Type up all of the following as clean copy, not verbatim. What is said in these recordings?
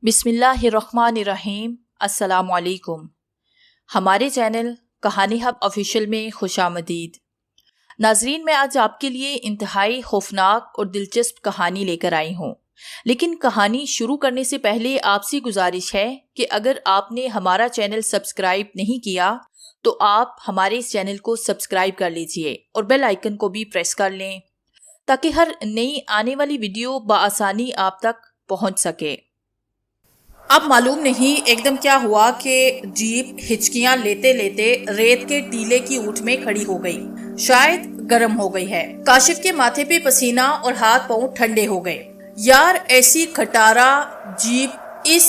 बिस्मिल्लाहिर्रहमानिर्रहीम। अस्सलाम वालेकुम। हमारे चैनल कहानी हब ऑफिशियल में खुशामदीद। नाजरीन, मैं आज आपके लिए इंतहाई खौफनाक और दिलचस्प कहानी लेकर आई हूँ, लेकिन कहानी शुरू करने से पहले आपसे गुजारिश है कि अगर आपने हमारा चैनल सब्सक्राइब नहीं किया तो आप हमारे इस चैनल को सब्सक्राइब कर लीजिए और बेल आइकन को भी प्रेस कर लें ताकि हर नई आने वाली वीडियो बआसानी आप तक पहुँच सके। अब मालूम नहीं एकदम क्या हुआ कि जीप हिचकियां लेते लेते रेत के टीले की ऊंट में खड़ी हो गई। शायद गर्म हो गई है। काशिफ के माथे पे पसीना और हाथ पांव ठंडे हो गए। यार, ऐसी खटारा जीप इस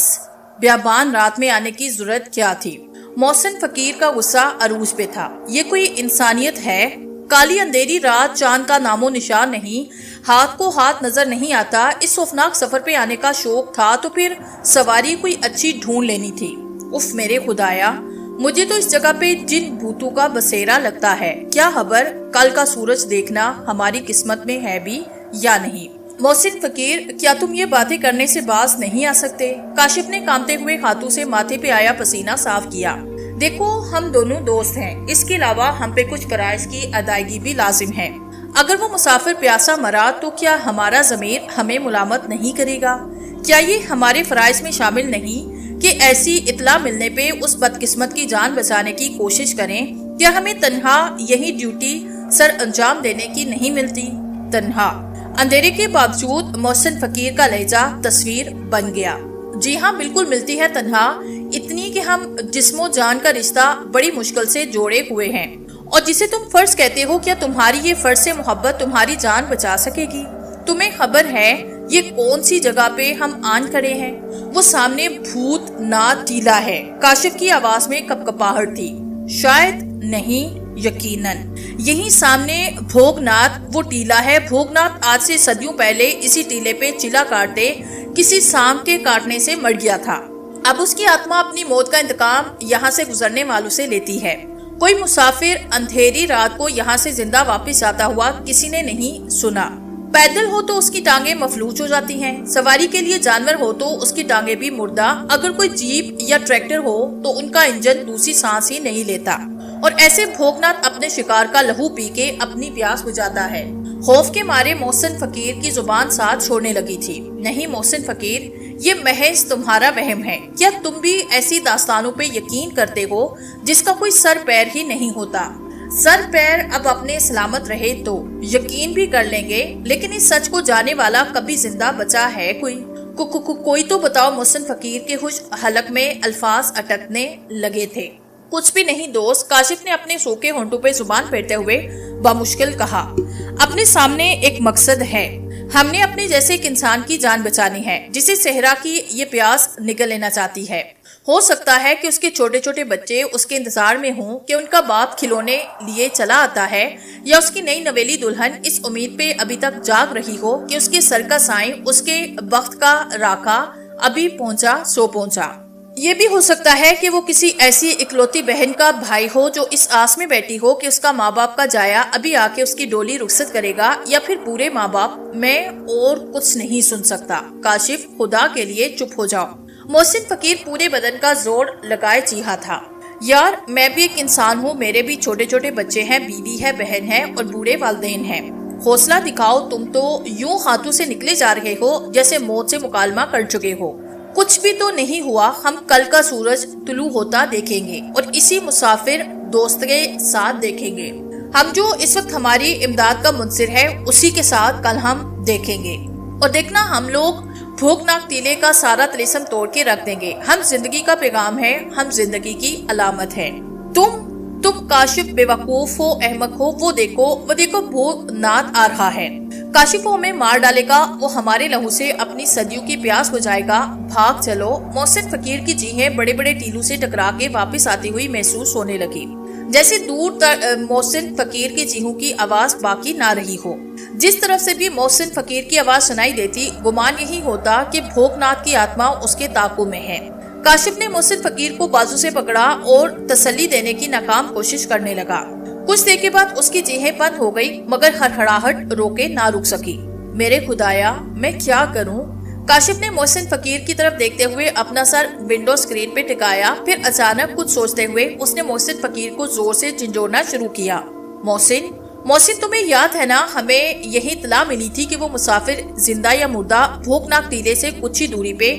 बियाबान रात में आने की जरूरत क्या थी? मोहसिन फकीर का गुस्सा अरूज पे था। ये कोई इंसानियत है? काली अंधेरी रात, चांद का नामो निशान नहीं, हाथ को हाथ नजर नहीं आता। इस खौफनाक सफर पे आने का शौक था तो फिर सवारी कोई अच्छी ढूंढ लेनी थी। उफ मेरे खुदाया, मुझे तो इस जगह पे जिन भूतों का बसेरा लगता है। क्या खबर कल का सूरज देखना हमारी किस्मत में है भी या नहीं? मोहसिन फकीर, क्या तुम ये बातें करने से बाज नहीं आ सकते? काशिफ ने कांपते हुए हाथों से माथे पे आया पसीना साफ किया। देखो, हम दोनों दोस्त हैं, इसके अलावा हम पे कुछ फराइज की अदायगी भी लाजिम है। अगर वो मुसाफिर प्यासा मरा तो क्या हमारा ज़मीर हमें मुलामत नहीं करेगा? क्या ये हमारे फराइज में शामिल नहीं कि ऐसी इतला मिलने पे उस बदकिस्मत की जान बचाने की कोशिश करें? क्या हमें तन्हा यही ड्यूटी सर अंजाम देने की नहीं मिलती? तन्हा अंधेरे के बावजूद मोहसिन फकीर का लहजा तस्वीर बन गया। जी हाँ, बिल्कुल मिलती है तन्हा, इतनी कि हम जिस्मो जान का रिश्ता बड़ी मुश्किल से जोड़े हुए हैं। और जिसे तुम फर्ज कहते हो, क्या तुम्हारी ये फर्ज से मोहब्बत तुम्हारी जान बचा सकेगी? तुम्हें खबर है ये कौन सी जगह पे हम आन खड़े हैं? वो सामने भूत नाथ टीला है। काशिफ की आवाज में कपकपाहट थी। शायद नहीं, यकीनन यही सामने भोगनाथ वो टीला है। भोगनाथ आज से सदियों पहले इसी टीले पे चिला काटते किसी सांप के काटने से मर गया था। अब उसकी आत्मा अपनी मौत का इंतकाम यहाँ से गुजरने वालों से लेती है। कोई मुसाफिर अंधेरी रात को यहाँ से जिंदा वापस आता हुआ किसी ने नहीं सुना। पैदल हो तो उसकी टांगे मफलूज हो जाती हैं, सवारी के लिए जानवर हो तो उसकी टांगे भी मुर्दा, अगर कोई जीप या ट्रैक्टर हो तो उनका इंजन दूसरी सांस ही नहीं लेता। और ऐसे भोगनाथ अपने शिकार का लहू पी के अपनी प्यास बुझाता है। खौफ के मारे मोहसिन फकीर की जुबान साथ छोड़ने लगी थी। नहीं मोहसिन फकीर, ये महज तुम्हारा वहम है। क्या तुम भी ऐसी दास्तानों पे यकीन करते हो जिसका कोई सर पैर ही नहीं होता? सर पैर अब अपने सलामत रहे तो यकीन भी कर लेंगे, लेकिन इस सच को जाने वाला कभी जिंदा बचा है कोई? कोई तो बताओ। मोहसिन फकीर के खुश हलक में अल्फाज अटकने लगे थे। कुछ भी नहीं दोस्त, काशिफ ने अपने सूखे होंठों पे जुबान फेरते हुए बामुश्किल कहा। अपने सामने एक मकसद है। हमने अपने जैसे एक इंसान की जान बचानी है जिसे सहरा की ये प्यास निगल लेना चाहती है। हो सकता है कि उसके छोटे छोटे बच्चे उसके इंतजार में हों कि उनका बाप खिलौने लिए चला आता है, या उसकी नई नवेली दुल्हन इस उम्मीद पे अभी तक जाग रही हो कि उसके सर का साईं, उसके वक्त का राका अभी पहुंचा सो पहुंचा। ये भी हो सकता है कि वो किसी ऐसी इकलौती बहन का भाई हो जो इस आस में बैठी हो कि उसका माँ बाप का जाया अभी आके उसकी डोली रुखसत करेगा, या फिर पूरे माँ बाप। मैं और कुछ नहीं सुन सकता। काशिफ, खुदा के लिए चुप हो जाओ। मोहसिन फकीर पूरे बदन का जोर लगाए चीहा था। यार, मैं भी एक इंसान हूँ, मेरे भी छोटे छोटे बच्चे हैं, बीवी है, बहन है और बूढ़े वालिदैन हैं। हौसला दिखाओ। तुम तो यूं हाथों से निकले जा रहे हो जैसे मौत से मुकालमा कर चुके हो। कुछ भी तो नहीं हुआ। हम कल का सूरज तुलू होता देखेंगे और इसी मुसाफिर दोस्त के साथ देखेंगे। हम जो इस वक्त हमारी इमदाद का मुंसिर है उसी के साथ कल हम देखेंगे। और देखना, हम लोग भोगनाथ टीले का सारा तिलिस्म तोड़ के रख देंगे। हम जिंदगी का पैगाम है, हम जिंदगी की अलामत है। तुम काशिफ बेवकूफ हो, अहमक हो। वो देखो भोगनाथ आ रहा है। काशिफ को हमें मार डालेगा, वो हमारे लहू से अपनी सदियों की प्यास बुझाएगा। भाग चलो। मोहसिन फकीर की जीहें बड़े बड़े टीलों से टकरा के वापस आती हुई महसूस होने लगी, जैसे दूर तक मोहसिन फकीर की जीहों की आवाज बाकी ना रही हो। जिस तरफ से भी मोहसिन फकीर की आवाज सुनाई देती, गुमान यही होता कि भोगनाथ की आत्मा उसके ताकू में है। काशिफ ने मोहसिन फकीर को बाजू से पकड़ा और तसल्ली देने की नाकाम कोशिश करने लगा। कुछ देर के बाद उसकी जीहें बंद हो गई, मगर हड़हड़ाहट रोके ना रुक सकी। मेरे खुदाया, मैं क्या करूं? काशिफ ने मोहसिन फकीर की तरफ देखते हुए अपना सर विंडो स्क्रीन पे टिकाया। फिर अचानक कुछ सोचते हुए उसने मोहसिन फकीर को जोर से झंझोड़ना शुरू किया। मोहसिन, मोहसिन, तुम्हें याद है ना, हमें यही इत्तला मिली थी कि वो मुसाफिर जिंदा या मुर्दा भूखनाक टीले से कुछ ही दूरी पे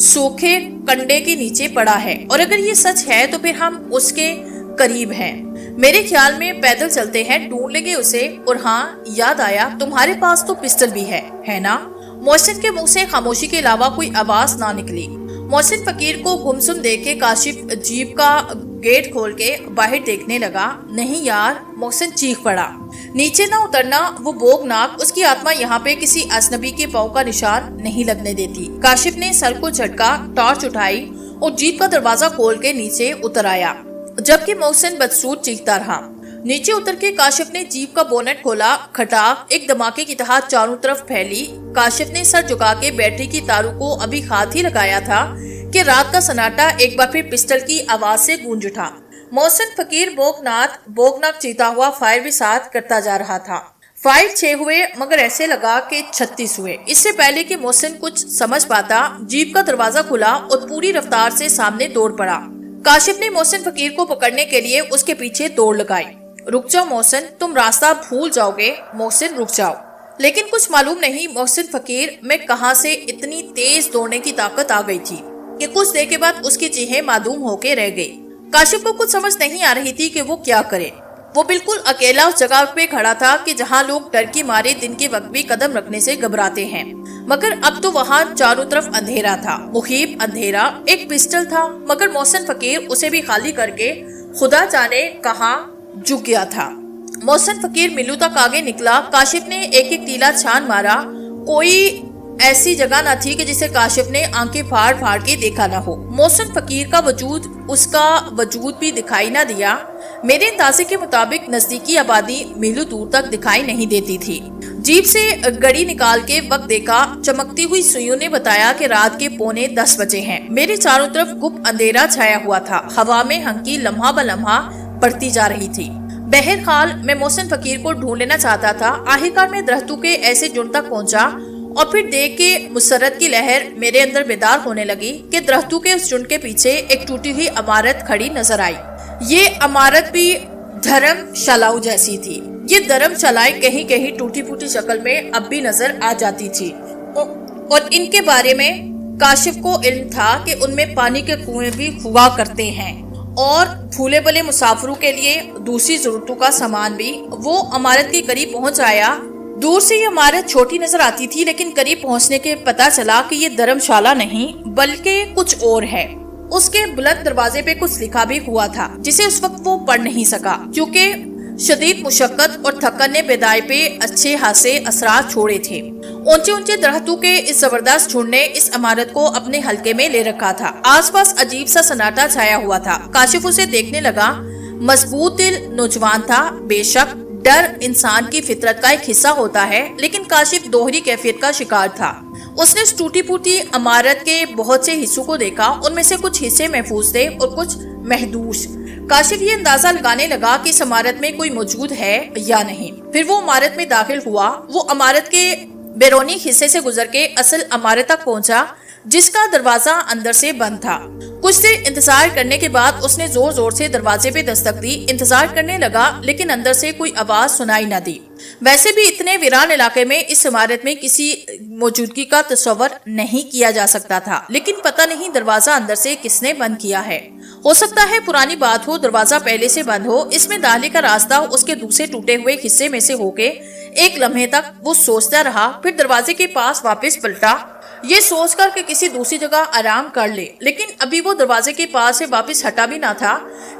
सूखे कंडे के नीचे पड़ा है, और अगर ये सच है तो फिर हम उसके करीब हैं। मेरे ख्याल में पैदल चलते हैं, ढूंढ लेंगे उसे। और हाँ, याद आया, तुम्हारे पास तो पिस्टल भी है ना? मोहसिन के मुंह से खामोशी के अलावा कोई आवाज ना निकली। मोहसिन फकीर को गुमसुम देख के काशिफ जीप का गेट खोल के बाहर देखने लगा। नहीं यार, मोहसिन चीख पड़ा। नीचे ना उतरना, वो भोगनाक, उसकी आत्मा यहाँ पे किसी अजनबी के पाँव का निशान नहीं लगने देती। काशिफ ने सर को झटका, टॉर्च उठाई और जीप का दरवाजा खोल के नीचे उतर आया, जबकि मोहसिन बदसूर चीखता रहा। नीचे उतर के काशिफ ने जीप का बोनेट खोला। खटाक एक धमाके की तरह चारों तरफ फैली। काशिफ ने सर झुका के बैटरी की तारों को अभी हाथ ही लगाया था कि रात का सन्नाटा एक बार फिर पिस्टल की आवाज से गूंज उठा। मोहसिन फकीर बोगनाक चीता हुआ फायर भी साथ करता जा रहा था। फायर 6 हुए, मगर ऐसे लगा कि 36 हुए। इससे पहले कि मोहसिन कुछ समझ पाता, जीप का दरवाजा खुला और पूरी रफ्तार से सामने दौड़ पड़ा। काशिफ ने मोहसिन फकीर को पकड़ने के लिए उसके पीछे दौड़ लगाई। रुक जाओ मोहसिन, तुम रास्ता भूल जाओगे। मोहसिन, रुक जाओ। लेकिन कुछ मालूम नहीं मोहसिन फकीर में कहां से इतनी तेज दौड़ने की ताकत आ गई थी कि कुछ देर के बाद उसकी चीखें मादूम होके रह गई। काशिफ को कुछ समझ नहीं आ रही थी कि वो क्या करे। वो बिल्कुल अकेला उस जगह पे खड़ा था कि जहाँ लोग डर के मारे दिन के वक्त भी कदम रखने से घबराते हैं, मगर अब तो वहाँ चारों तरफ अंधेरा था, मुहीब अंधेरा। एक पिस्टल था, मगर मोहसिन फकीर उसे भी खाली करके खुदा जाने कहाँ झुक गया था। मोहसिन फकीर मिल्लू तक आगे निकला। काशिफ ने एक एक टीला छान मारा। कोई ऐसी जगह न थी कि जिसे काशिफ ने आंखें फाड़ फाड़ के देखा न हो। मोहसिन फकीर का वजूद, उसका वजूद भी दिखाई न दिया। मेरे अंदाजे के मुताबिक नजदीकी आबादी मीलों दूर तक दिखाई नहीं देती थी। जीप से घड़ी निकाल के वक्त देखा। चमकती हुई सुइयों ने बताया कि रात के 9:45 बजे हैं। मेरे चारों तरफ गुप्त अंधेरा छाया हुआ था। हवा में हंकी लम्हा ब लम्हा बढ़ती जा रही थी। बहरहाल मैं मोहसिन फकीर को ढूंढ लेना चाहता था। आखिरकार मैं दरख्तों के ऐसे झुंड तक पहुंचा और फिर देख के मुसरत की लहर मेरे अंदर बेदार होने लगी कि दरख्तों के उस झुंड के पीछे एक टूटी हुई इमारत खड़ी नजर आई। ये इमारत भी धर्मशालाओं जैसी थी। ये धर्मशालाएं कहीं कहीं टूटी फूटी शक्ल में अब भी नजर आ जाती थी और इनके बारे में काशिफ को इल्म था कि उनमें पानी के कुएं भी हुआ करते हैं और भूले भले मुसाफिरों के लिए दूसरी जरूरतों का सामान भी। वो इमारत के करीब पहुंच आया। दूर से ये इमारत छोटी नजर आती थी, लेकिन करीब पहुंचने के पता चला कि ये धर्मशाला नहीं बल्कि कुछ और है। उसके बुलंद दरवाजे पे कुछ लिखा भी हुआ था, जिसे उस वक्त वो पढ़ नहीं सका क्योंकि शदीद मुशक्कत और थकन ने बेदाई पे अच्छे खासे असरात छोड़े थे। ऊंचे ऊंचे दरख्तों के इस जबरदस्त झुंड ने इस इमारत को अपने हल्के में ले रखा था। आसपास अजीब सा सन्नाटा छाया हुआ था। काशिफ उसे देखने लगा। मजबूत दिल नौजवान था। बेशक डर इंसान की फितरत का एक हिस्सा होता है, लेकिन काशिफ दोहरी कैफियत का शिकार था। उसने इस टूटी फूटी इमारत के बहुत से हिस्सों को देखा। उनमें से कुछ हिस्से महफूज थे और कुछ महदूश। काशिफ ये अंदाजा लगाने लगा कि इस इमारत में कोई मौजूद है या नहीं। फिर वो इमारत में दाखिल हुआ। वो इमारत के बैरूनी हिस्से से गुजर के असल इमारत तक पहुंचा, जिसका दरवाजा अंदर से बंद था। कुछ देर इंतजार करने के बाद उसने जोर जोर से दरवाजे पे दस्तक दी। इंतजार करने लगा, लेकिन अंदर से कोई आवाज सुनाई न दी। वैसे भी इतने वीरान इलाके में इस इमारत में किसी मौजूदगी का तस्वर नहीं किया जा सकता था, लेकिन पता नहीं दरवाजा अंदर से किसने बंद किया है। हो सकता है पुरानी बात हो, दरवाजा पहले से बंद हो। इसमें दाखिले का रास्ता उसके दूसरे टूटे हुए हिस्से में से होके एक लम्हे तक वो सोचता रहा। फिर दरवाजे के पास वापस पलटा, ये सोचकर कि किसी दूसरी जगह आराम कर ले। लेकिन अभी वो दरवाजे के पास से वापस हटा भी ना था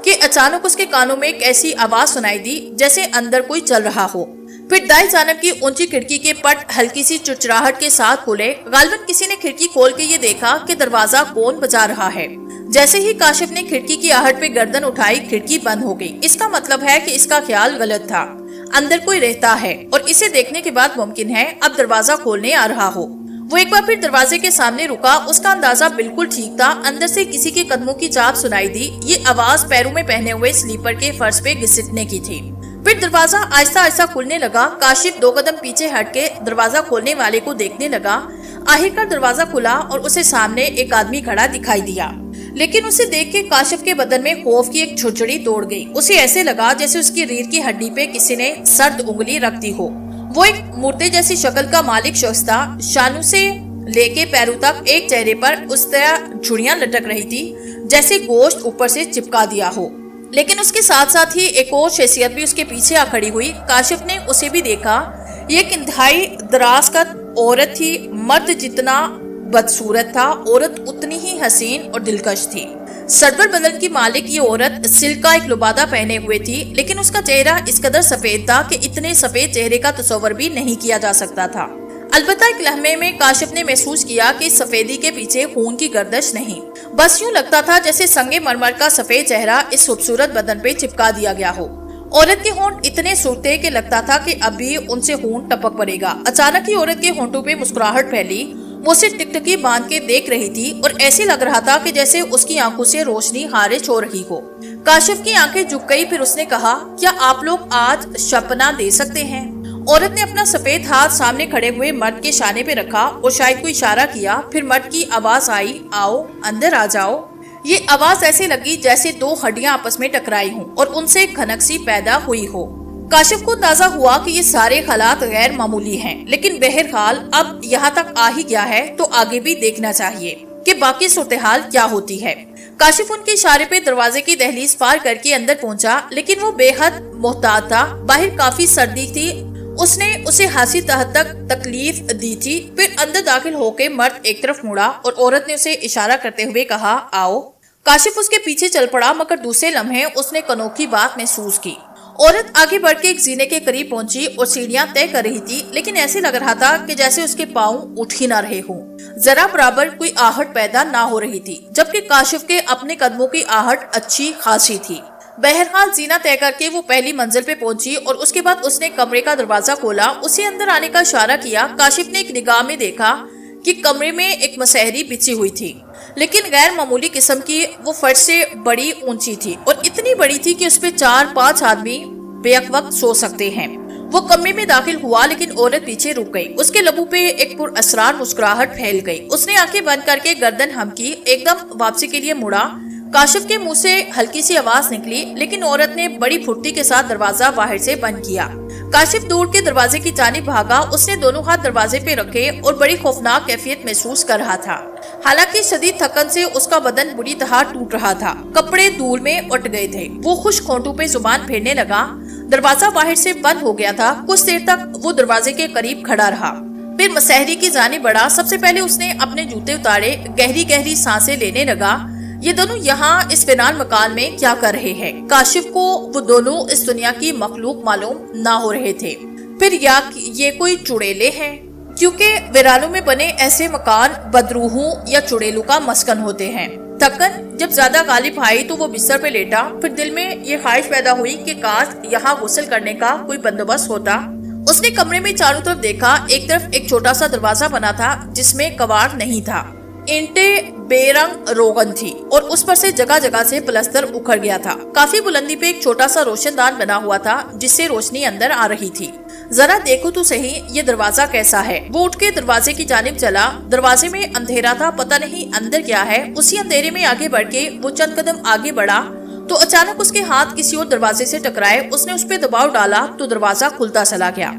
कि अचानक उसके कानों में एक ऐसी आवाज सुनाई दी जैसे अंदर कोई चल रहा हो। फिर दाई जानब की ऊंची खिड़की के पट हल्की सी चुचराहट के साथ खुले। गालिबन किसी ने खिड़की खोल के ये देखा कि दरवाजा कौन बजा रहा है। जैसे ही काशिफ ने खिड़की की आहट पे गर्दन उठाई, खिड़की बंद हो गई। इसका मतलब है कि इसका ख्याल गलत था, अंदर कोई रहता है और इसे देखने के बाद मुमकिन है अब दरवाजा खोलने आ रहा हो। वो एक बार फिर दरवाजे के सामने रुका। उसका अंदाजा बिल्कुल ठीक था। अंदर से किसी के कदमों की चाप सुनाई दी। ये आवाज पैरों में पहने हुए स्लीपर के फर्श पे घिसटने की थी। फिर दरवाजा आहिस्ता आहिस्ता खुलने लगा। काशिफ 2 कदम पीछे हट के दरवाजा खोलने वाले को देखने लगा। आखिरकार दरवाजा खुला और उसे सामने एक आदमी खड़ा दिखाई दिया, लेकिन उसे देख के काशिफ के बदन में खौफ की एक छुरछुरी दौड़ गई। उसे ऐसे लगा जैसे उसकी रीढ़ की हड्डी पे किसी ने सर्द उंगली रख दी हो। वो एक मुर्दे जैसी शक्ल का मालिक शख्स था। शानू से लेके पैरों तक एक चेहरे पर उस तरह झुर्रियां लटक रही थी जैसे गोश्त ऊपर से चिपका दिया हो, लेकिन उसके साथ साथ ही एक और शख्सियत भी उसके पीछे आ खड़ी हुई। काशिफ ने उसे भी देखा। ये एक इंतहाई दराज कद औरत थी। मर्द जितना बदसूरत था, औरत उतनी ही हसीन और दिलकश थी। सरवर बदन की मालिक ये औरत सिल्क का एक लुबादा पहने हुए थी, लेकिन उसका चेहरा इस कदर सफेद था कि इतने सफेद चेहरे का तस्वर भी नहीं किया जा सकता था। अलबत्ता एक लम्हे में काशिफ ने महसूस किया कि सफेदी के पीछे खून की गर्दिश नहीं, बस यूं लगता था जैसे संगे मरमर का सफेद चेहरा इस खूबसूरत बदन पे चिपका दिया गया हो। औरत के होंठ इतने सुरते कि लगता था कि अभी उनसे खून टपक पड़ेगा। अचानक ही औरत के होंठों पे मुस्कुराहट फैली। वो उसे टिकटकी बांध के देख रही थी और ऐसे लग रहा था कि जैसे उसकी आंखों से रोशनी खारिज हो रही हो। काशिफ की आंखें झुक गई। फिर उसने कहा, क्या आप लोग आज शपना दे सकते हैं? औरत ने अपना सफेद हाथ सामने खड़े हुए मर्द के शाने पे रखा और शायद को इशारा किया। फिर मर्द की आवाज आई, आओ अंदर आ जाओ। ये आवाज ऐसे लगी जैसे दो हड्डियां आपस में टकराई हों और उनसे खनक सी पैदा हुई हो। काशिफ को अंदाजा हुआ कि ये सारे हालात गैर मामूली हैं, लेकिन बहरहाल अब यहाँ तक आ ही गया है तो आगे भी देखना चाहिए कि बाकी सूरत-ए-हाल क्या होती है। काशिफ उनके इशारे पे दरवाजे की दहलीज पार करके अंदर पहुंचा, लेकिन वो बेहद मोहतात था। बाहर काफी सर्दी थी। उसने उसे हासिल तहत तक तकलीफ दी थी। फिर अंदर दाखिल होकर मर्द एक तरफ मुड़ा और औरत ने उसे इशारा करते हुए कहा, आओ। काशिफ उसके पीछे चल पड़ा, मगर दूसरे लम्हे उसने एक अनोखी बात महसूस की। औरत आगे बढ़ के एक जीने के करीब पहुंची और सीढ़ियां तय कर रही थी, लेकिन ऐसे लग रहा था कि जैसे उसके पांव उठ ही ना रहे हों। जरा बराबर कोई आहट पैदा ना हो रही थी, जबकि काशिफ के अपने कदमों की आहट अच्छी खासी थी। बहरहाल जीना तय करके वो पहली मंजिल पे पहुंची और उसके बाद उसने कमरे का दरवाजा खोला। उसे अंदर आने का इशारा किया। काशिफ ने एक निगाह में देखा कि कमरे में एक मसहरी बिछी हुई थी, लेकिन गैर मामूली किस्म की। वो फर्श से बड़ी ऊंची थी और इतनी बड़ी थी कि उस पे 4-5 आदमी बेवक्त सो सकते हैं। वो कमरे में दाखिल हुआ, लेकिन औरत पीछे रुक गई। उसके लबों पे एक पुरअसरार मुस्कुराहट फैल गई। उसने आंखें बंद करके गर्दन हमकी, एकदम वापसी के लिए मुड़ा। काशिफ के मुंह से हल्की सी आवाज निकली, लेकिन औरत ने बड़ी फुर्ती के साथ दरवाजा बाहर से बंद किया। काशिफ दौड़ के दरवाजे की जानिब भागा। उसने दोनों हाथ दरवाजे पे रखे और बड़ी खौफनाक कैफियत महसूस कर रहा था। हालांकि शदीद थकन से उसका बदन बुरी तरह टूट रहा था। कपड़े धूल में उठ गए थे। वो खुश्क होंठों पे जुबान फेरने लगा। दरवाजा बाहर से बंद हो गया था। कुछ देर तक वो दरवाजे के करीब खड़ा रहा, फिर मसहरी की जानिब बढ़ा। सबसे पहले उसने अपने जूते उतारे, गहरी गहरी सांसें लेने लगा। ये दोनों यहाँ इस फिनाल मकान में क्या कर रहे हैं? काशिफ को वो दोनों इस दुनिया की मखलूक मालूम ना हो रहे थे। फिर या ये कोई चुड़ैले हैं, क्योंकि वीरानों में बने ऐसे मकान बदरूहों या चुड़ैलों का मस्कन होते हैं। थकन जब ज्यादा गालिब आई तो वो बिस्तर पे लेटा। फिर दिल में ये ख्वाहिश पैदा हुई कि काश यहाँ गुस्ल करने का कोई बंदोबस्त होता। उसने कमरे में चारों तरफ देखा। एक तरफ एक छोटा सा दरवाजा बना था जिसमें कवाड़ नहीं था। ईंटें बेरंग रोगन थी और उस पर से जगह जगह से प्लास्टर उखड़ गया था। काफी बुलंदी पे एक छोटा सा रोशनदान बना हुआ था जिससे रोशनी अंदर आ रही थी। जरा देखो तो सही ये दरवाजा कैसा है। वो उठ के दरवाजे की जानिब चला। दरवाजे में अंधेरा था, पता नहीं अंदर क्या है। उसी अंधेरे में आगे बढ़ के वो चंद कदम आगे बढ़ा तो अचानक उसके हाथ किसी और दरवाजे से टकराए। उसने उस पर दबाव डाला तो दरवाजा खुलता चला गया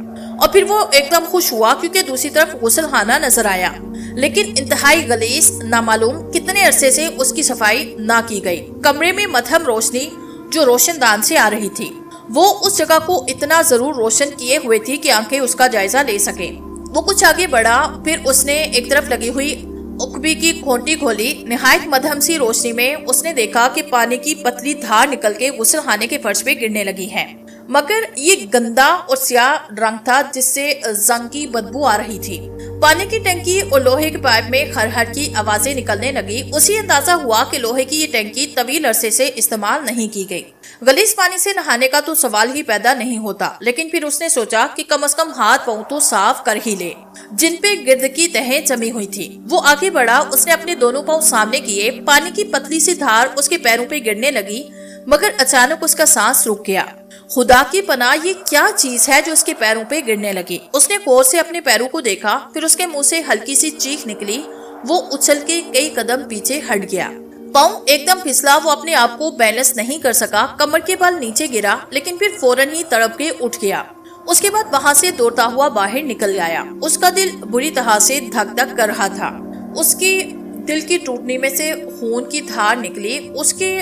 और फिर वो एकदम खुश हुआ क्योंकि दूसरी तरफ गुस्लखाना नजर आया, लेकिन इंतहाई गलीस, नामालूम कितने अरसे से उसकी सफाई ना की गई। कमरे में मध्यम रोशनी जो रोशनदान से आ रही थी, वो उस जगह को इतना जरूर रोशन किए हुए थी कि आंखें उसका जायजा ले सके। वो कुछ आगे बढ़ा, फिर उसने एक तरफ लगी हुई उकबी की खोटी खोली। निहायत मध्यम सी रोशनी में उसने देखा कि पानी की पतली धार निकल के गुस्लखाने के फर्श पे गिरने लगी है, मगर ये गंदा और स्याह रंग था जिससे जंग की बदबू आ रही थी। पानी की टंकी और लोहे के पाइप में खरखर की आवाजें निकलने लगी। उसी अंदाजा हुआ कि लोहे की ये टंकी तवील अरसे से इस्तेमाल नहीं की गई। गलीस पानी से नहाने का तो सवाल ही पैदा नहीं होता, लेकिन फिर उसने सोचा कि कम से कम हाथ पांव तो साफ कर ही ले जिन पे गिर्द की तहें जमी हुई थी। वो आगे बढ़ा। उसने अपने दोनों पांव सामने किए। पानी की पतली सी धार उसके पैरों पे गिरने लगी, मगर अचानक उसका सांस रुक गया। خدا کی پناہ، یہ کیا چیز ہے جو اس کے پیروں پہ گرنے لگی؟ اس نے غور سے اپنے پیروں کو دیکھا، پھر اس کے منہ سے ہلکی سی چیخ نکلی۔ وہ اچھل کے کئی قدم پیچھے ہٹ گیا، پاؤں ایک دم پھسلا، وہ اپنے آپ کو بیلنس نہیں کر سکا، کمر کے بل نیچے گرا، لیکن پھر فوراً ہی تڑپ کے اٹھ گیا۔ اس کے بعد وہاں سے دوڑتا ہوا باہر نکل گیا۔ اس کا دل بری طرح سے دھک دھک کر رہا تھا۔ اس کی دل کی ٹوٹنی میں سے خون کی دھار نکلی، اس کے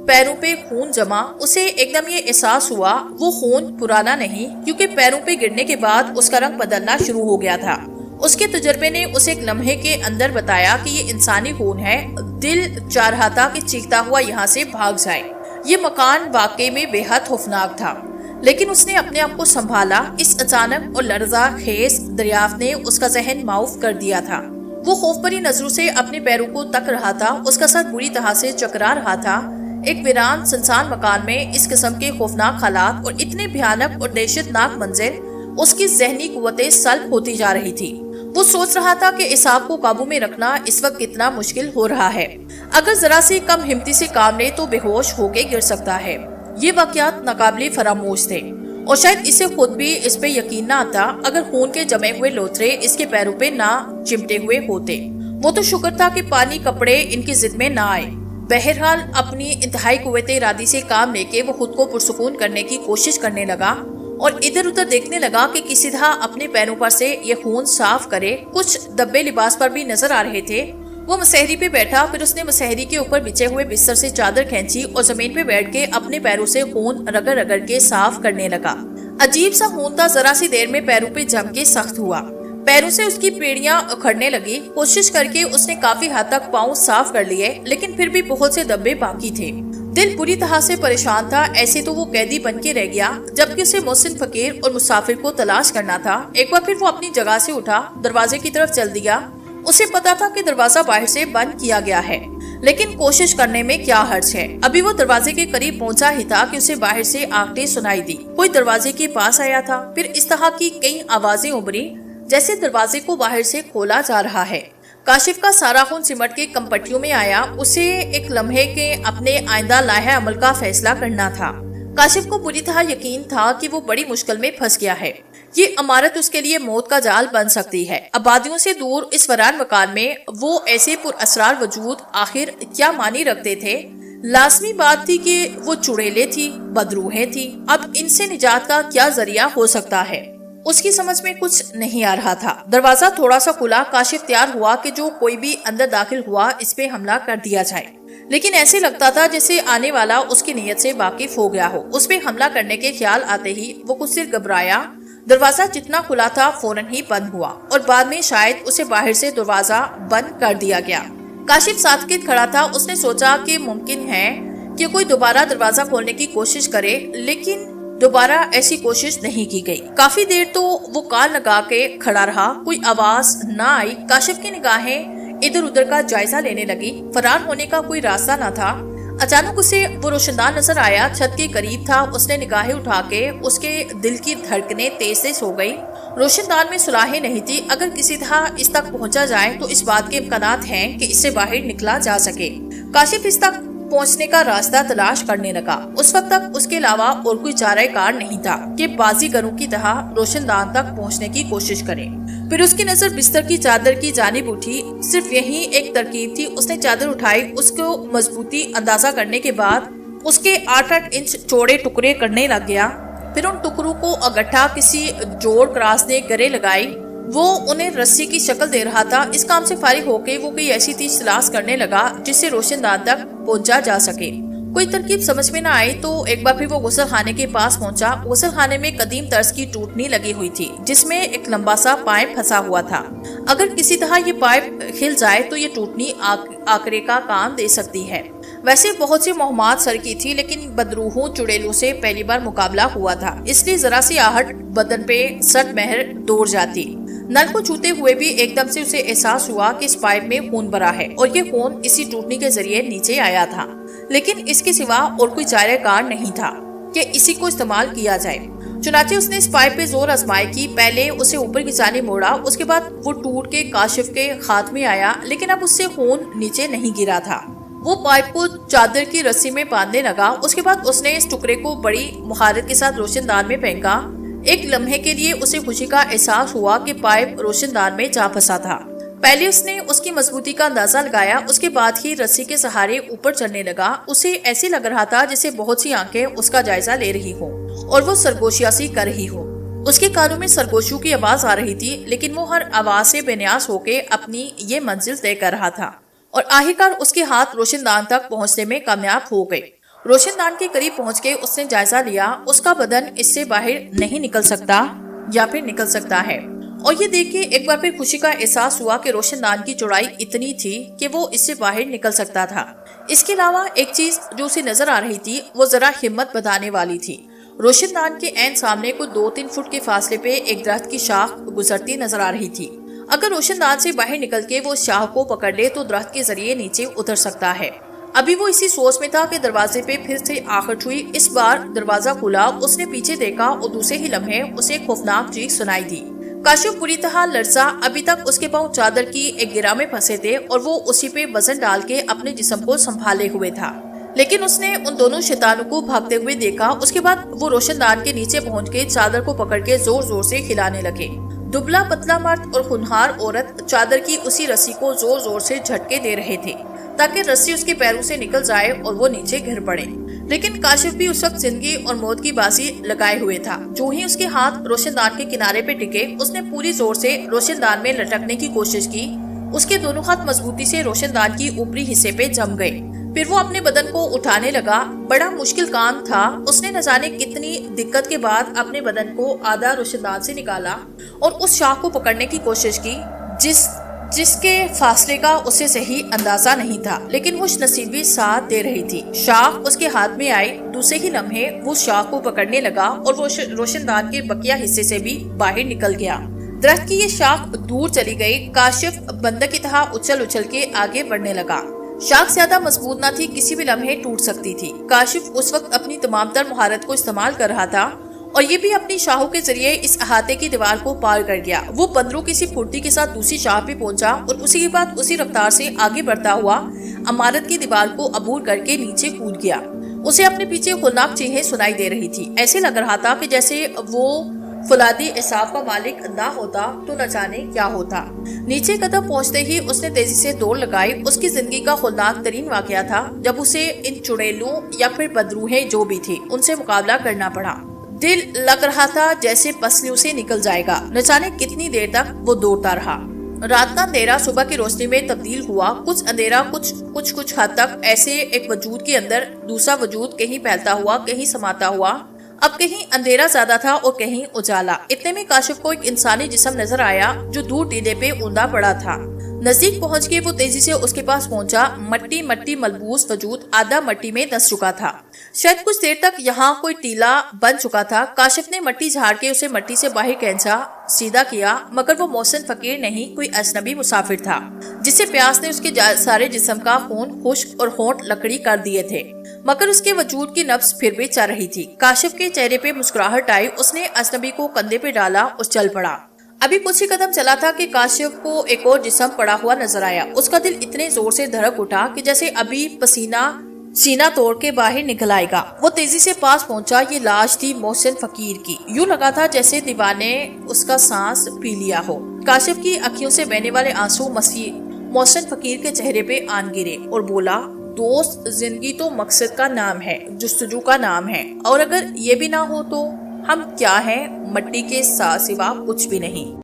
پیروں پہ خون جمع۔ اسے ایک دم یہ احساس ہوا وہ خون پرانا نہیں، کیونکہ پیروں پہ گرنے کے بعد اس کا رنگ بدلنا شروع ہو گیا تھا۔ اس کے تجربے نے اسے ایک لمحے کے اندر بتایا کہ یہ انسانی خون ہے۔ دل چاہ رہا تھا کہ چیختا ہوا یہاں سے بھاگ جائے۔ یہ مکان واقعی میں بے حد خوفناک تھا، لیکن اس نے اپنے آپ کو سنبھالا۔ اس اچانک اور لرزہ خیز دریافت نے اس کا ذہن معاف کر دیا تھا۔ وہ خوف بھری نظروں سے اپنے پیروں کو تک رہا تھا، اس کا سر بری طرح سے چکرا رہا تھا۔ ایک ویران سنسان مکان میں اس قسم کے خوفناک حالات اور اتنے بھیانک اور دہشت ناک منظر، اس کی ذہنی قوتیں سلب ہوتی جا رہی تھی۔ وہ سوچ رہا تھا کہ اعصاب کو قابو میں رکھنا اس وقت کتنا مشکل ہو رہا ہے۔ اگر ذرا سی کم ہمتی سے کام لے تو بے ہوش ہو کے گر سکتا ہے۔ یہ واقعات ناقابل فراموش تھے، اور شاید اسے خود بھی اس پہ یقین نہ آتا اگر خون کے جمے ہوئے لوتھڑے اس کے پیروں پہ نہ چمٹے ہوئے ہوتے۔ وہ تو شکر تھا کہ پانی کپڑے ان کی ضد میں نہ آئے۔ بہرحال اپنی انتہائی قوت ارادی سے کام لے کے وہ خود کو پرسکون کرنے کی کوشش کرنے لگا اور ادھر ادھر دیکھنے لگا کہ کسی طرح اپنے پیروں پر سے یہ خون صاف کرے۔ کچھ دبے لباس پر بھی نظر آ رہے تھے۔ وہ مسہری پہ بیٹھا، پھر اس نے مسہری کے اوپر بچھے ہوئے بستر سے چادر کھینچی اور زمین پہ بیٹھ کے اپنے پیروں سے خون رگڑ رگڑ کے صاف کرنے لگا۔ عجیب سا خون تھا، ذرا سی دیر میں پیروں پہ جم کے سخت ہوا۔ پیروں سے اس کی پیڑیاں اکھڑنے لگی۔ کوشش کر کے اس نے کافی حد تک پاؤں صاف کر لیے، لیکن پھر بھی بہت سے دبے باقی تھے۔ دل بری طرح سے پریشان تھا، ایسے تو وہ قیدی بن کے رہ گیا، جبکہ اسے محسن فقیر اور مسافر کو تلاش کرنا تھا۔ ایک بار پھر وہ اپنی جگہ سے اٹھا، دروازے کی طرف چل دیا۔ اسے پتا تھا کہ دروازہ باہر سے بند کیا گیا ہے، لیکن کوشش کرنے میں کیا حرج ہے۔ ابھی وہ دروازے کے قریب پہنچا ہی تھا کہ اسے باہر سے آہٹیں سنائی دی۔ کوئی دروازے کے پاس آیا تھا۔ پھر اس طرح کی کئی آوازیں ابھری جیسے دروازے کو باہر سے کھولا جا رہا ہے۔ کاشف کا سارا خون سمٹ کے کمپٹیوں میں آیا۔ اسے ایک لمحے کے اپنے آئندہ لائحہ عمل کا فیصلہ کرنا تھا۔ کاشف کو پوری طرح یقین تھا کہ وہ بڑی مشکل میں پھنس گیا ہے۔ یہ عمارت اس کے لیے موت کا جال بن سکتی ہے۔ آبادیوں سے دور اس ویران مکان میں وہ ایسے پر اسرار وجود آخر کیا معنی رکھتے تھے؟ لازمی بات تھی کہ وہ چڑیلیں تھی، بدروحیں تھی۔ اب ان سے نجات کا کیا ذریعہ ہو سکتا ہے؟ اس کی سمجھ میں کچھ نہیں آ رہا تھا۔ دروازہ تھوڑا سا کھلا، کاشف تیار ہوا کہ جو کوئی بھی اندر داخل ہوا اس پہ حملہ کر دیا جائے، لیکن ایسے لگتا تھا جیسے آنے والا اس کی نیت سے واقف ہو گیا ہو۔ اس پہ حملہ کرنے کے خیال آتے ہی وہ کچھ دیر گھبرایا۔ دروازہ جتنا کھلا تھا فوراً ہی بند ہوا، اور بعد میں شاید اسے باہر سے دروازہ بند کر دیا گیا۔ کاشف ساکت کھڑا تھا۔ اس نے سوچا کہ ممکن ہے کہ کوئی دوبارہ دروازہ کھولنے کی کوشش کرے، لیکن دوبارہ ایسی کوشش نہیں کی گئی۔ کافی دیر تو وہ کان لگا کے کھڑا رہا، کوئی آواز نہ آئی۔ کاشف کی نگاہیں ادھر ادھر کا جائزہ لینے لگی، فرار ہونے کا کوئی راستہ نہ تھا۔ اچانک اسے وہ روشندان نظر آیا، چھت کے قریب تھا۔ اس نے نگاہیں اٹھا کے اس کے دل کی دھڑکنیں تیز تیز ہو گئی۔ روشندان میں سلاخیں نہیں تھی۔ اگر کسی طرح اس تک پہنچا جائے تو اس بات کے امکانات ہیں کہ اس سے باہر نکلا جا سکے۔ کاشف اس تک پہنچنے کا راستہ تلاش کرنے لگا۔ اس وقت تک اس کے علاوہ اور کوئی چارہ کار نہیں تھا کہ بازیگروں کی طرح روشندان تک پہنچنے کی کوشش کرے۔ پھر اس کی نظر بستر کی چادر کی جانب اٹھی۔ صرف یہی ایک ترکیب تھی۔ اس نے چادر اٹھائی، اس کو مضبوطی اندازہ کرنے کے بعد اس کے 8-8 انچ چوڑے ٹکڑے کرنے لگ گیا۔ پھر ان ٹکڑوں کو اگٹھا کسی جوڑ کراس نے گرے لگائی۔ وہ انہیں رسی کی شکل دے رہا تھا۔ اس کام سے فارغ ہو کے وہ کوئی ایسی چیز تلاش کرنے لگا جس سے روشندان تک پہنچا جا سکے۔ کوئی ترکیب سمجھ میں نہ آئی تو ایک بار پھر وہ غسل خانے کے پاس پہنچا۔ غسل خانے میں قدیم طرز کی ٹوٹنی لگی ہوئی تھی جس میں ایک لمبا سا پائپ پھنسا ہوا تھا۔ اگر کسی طرح یہ پائپ کھل جائے تو یہ ٹوٹنی آکرے کا کام دے سکتی ہے۔ ویسے بہت سی مہمات سر کی تھی، لیکن بدروحوں چڑیلوں سے پہلی بار مقابلہ ہوا تھا، اس لیے ذرا سی آہٹ بدن پہ سرد مہر دوڑ جاتی۔ نل کو چھوتے ہوئے بھی ایک دم سے اسے احساس ہوا کہ اس پائپ میں خون بھرا ہے، اور یہ خون اسی ٹوٹنی کے ذریعے نیچے آیا تھا، لیکن اس کے سوا اور کوئی چارہ کار نہیں تھا کہ اسی کو استعمال کیا جائے۔ چنانچہ اس نے اس پائپ پہ زور آزمائی کی۔ پہلے اسے اوپر کی جانب موڑا، اس کے بعد وہ ٹوٹ کے کاشف کے ہاتھ میں آیا، لیکن اب اس سے خون نیچے نہیں گرا تھا۔ وہ پائپ کو چادر کی رسی میں باندھنے لگا۔ اس کے بعد اس نے اس ٹکڑے کو بڑی مہارت کے ساتھ روشن دان میں پھینکا۔ ایک لمحے کے لیے اسے خوشی کا احساس ہوا کہ پائپ روشن دان میں جا پھنسا تھا۔ پہلے اس نے اس کی مضبوطی کا اندازہ لگایا، اس کے بعد ہی رسی کے سہارے اوپر چڑھنے لگا۔ اسے ایسے لگ رہا تھا جیسے بہت سی آنکھیں اس کا جائزہ لے رہی ہوں اور وہ سرگوشیاں سی کر رہی ہوں۔ اس کے کانوں میں سرگوشیوں کی آواز آ رہی تھی، لیکن وہ ہر آواز سے بے نیاز ہو کے اپنی یہ منزل طے کر رہا تھا، اور آخرکار اس کے ہاتھ روشن دان تک پہنچنے میں کامیاب ہو گئے۔ روشن دان کے قریب پہنچ کے اس نے جائزہ لیا، اس کا بدن اس سے باہر نہیں نکل سکتا یا پھر نکل سکتا ہے، اور یہ دیکھ کے ایک بار پھر خوشی کا احساس ہوا کہ روشن دان کی چوڑائی اتنی تھی کہ وہ اس سے باہر نکل سکتا تھا۔ اس کے علاوہ ایک چیز جو اسے نظر آ رہی تھی وہ ذرا ہمت بتانے والی تھی۔ روشن دان کے عین سامنے کو 2-3 فٹ کے فاصلے پہ ایک درخت کی شاخ گزرتی نظر آ رہی تھی۔ اگر روشن دان سے باہر نکل کے وہ شاخ کو پکڑ لے تو درخت کے ذریعے نیچے اتر سکتا ہے۔ ابھی وہ اسی سوچ میں تھا کہ دروازے پہ پھر سے آخر ہوئی۔ اس بار دروازہ کھلا، اس نے پیچھے دیکھا اور دوسرے ہی لمحے اسے ایک خوفناک چیخ سنائی دی۔ کاشف بری طرح لرزا۔ ابھی تک اس کے پاؤں چادر کی ایک گرہ میں پھنسے تھے اور وہ اسی پہ وزن ڈال کے اپنے جسم کو سنبھالے ہوئے تھا، لیکن اس نے ان دونوں شیطانوں کو بھاگتے ہوئے دیکھا۔ اس کے بعد وہ روشن دان کے نیچے پہنچ کے چادر کو پکڑ کے زور زور سے ہلانے لگے۔ دبلا پتلا مرد اور ہونہار عورت چادر کی اسی رسی کو زور زور سے جھٹکے دے رہے تھے تاکہ رسی اس کے پیروں سے نکل جائے اور وہ نیچے گر پڑے، لیکن کاشف بھی اس وقت زندگی اور موت کی بازی لگائے ہوئے تھا۔ جو ہی اس کے ہاتھ روشن دان کے کنارے پہ ٹکے، اس نے پوری زور سے روشن دان میں لٹکنے کی کوشش کی۔ اس کے دونوں ہاتھ مضبوطی سے روشن دان کی اوپری حصے پہ جم گئے۔ پھر وہ اپنے بدن کو اٹھانے لگا۔ بڑا مشکل کام تھا۔ اس نے نہ جانے کتنی دقت کے بعد اپنے بدن کو آدھا روشن دان سے نکالا اور اس شاخ کو پکڑنے کی کوشش کی جس کے فاصلے کا اسے صحیح اندازہ نہیں تھا، لیکن خوش نصیبی ساتھ دے رہی تھی۔ شاخ اس کے ہاتھ میں آئی، دوسرے ہی لمحے وہ شاخ کو پکڑنے لگا اور وہ روشن دان کے بقیہ حصے سے بھی باہر نکل گیا۔ درخت کی یہ شاخ دور چلی گئی۔ کاشف بندر کی طرح اچھل اچھل کے آگے بڑھنے لگا۔ شاخ زیادہ مضبوط نہ تھی، کسی بھی لمحے ٹوٹ سکتی تھی۔ کاشف اس وقت اپنی تمام تر مہارت کو استعمال کر رہا تھا، اور یہ بھی اپنی شاخوں کے ذریعے اس احاطے کی دیوار کو پار کر گیا۔ وہ بندروں کی سی پھرتی کے ساتھ دوسری شاخ پہ پہنچا اور اسی کے بعد اسی رفتار سے آگے بڑھتا ہوا عمارت کی دیوار کو عبور کر کے نیچے کود گیا۔ اسے اپنے پیچھے خونناک چیخیں سنائی دے رہی تھی۔ ایسے لگ رہا تھا کہ جیسے وہ فولادی اعصاب کا مالک نہ ہوتا تو نہ جانے کیا ہوتا۔ نیچے قدم پہنچتے ہی اس نے تیزی سے دوڑ لگائی۔ اس کی زندگی کا خولناک ترین واقعہ تھا جب اسے ان چڑیلوں یا پھر بدروہیں جو بھی تھی ان سے مقابلہ کرنا پڑا۔ دل لگ رہا تھا جیسے پسلیوں سے نکل جائے گا۔ نہ جانے کتنی دیر تک وہ دوڑتا رہا۔ رات کا اندھیرا صبح کی روشنی میں تبدیل ہوا۔ کچھ اندھیرا کچھ حد تک ایسے ایک وجود کے اندر دوسرا وجود کہیں پھیلتا ہوا، کہیں سماتا ہوا۔ اب کہیں اندھیرا زیادہ تھا اور کہیں اجالا۔ اتنے میں کاشف کو ایک انسانی جسم نظر آیا جو دور ٹیلے پہ اوندا پڑا تھا۔ نزدیک پہنچ کے وہ تیزی سے اس کے پاس پہنچا۔ مٹی ملبوس وجود آدھا مٹی میں دس چکا تھا۔ شاید کچھ دیر تک یہاں کوئی ٹیلا بن چکا تھا۔ کاشف نے مٹی جھاڑ کے اسے مٹی سے باہر کھینچا، سیدھا کیا، مگر وہ محسن فقیر نہیں، کوئی اجنبی مسافر تھا جس سے پیاس نے اس کے سارے جسم کا خون خشک اور ہونٹ لکڑی کر دیے تھے، مگر اس کے وجود کی نبض پھر بھی چل رہی تھی۔ کاشف کے چہرے پہ مسکراہٹ آئی۔ اس نے اجنبی کو کندھے پہ ڈالا اور چل پڑا۔ ابھی کچھ ہی قدم چلا تھا کہ کاشف کو ایک اور جسم پڑا ہوا نظر آیا۔ اس کا دل اتنے زور سے دھڑک اٹھا کہ جیسے ابھی پسینہ سینہ توڑ کے باہر نکل آئے گا۔ وہ تیزی سے پاس پہنچا۔ یہ لاش تھی محسن فقیر کی۔ یوں لگا تھا جیسے دیوار نے اس کا سانس پی لیا ہو۔ کاشف کی اکھیوں سے بہنے والے آنسو محسن فقیر کے چہرے پہ آن گرے اور بولا، دوست، زندگی تو مقصد کا نام ہے، جستجو کا نام ہے، اور اگر یہ بھی نہ ہو تو ہم کیا ہیں؟ مٹی کے سوا کچھ بھی نہیں۔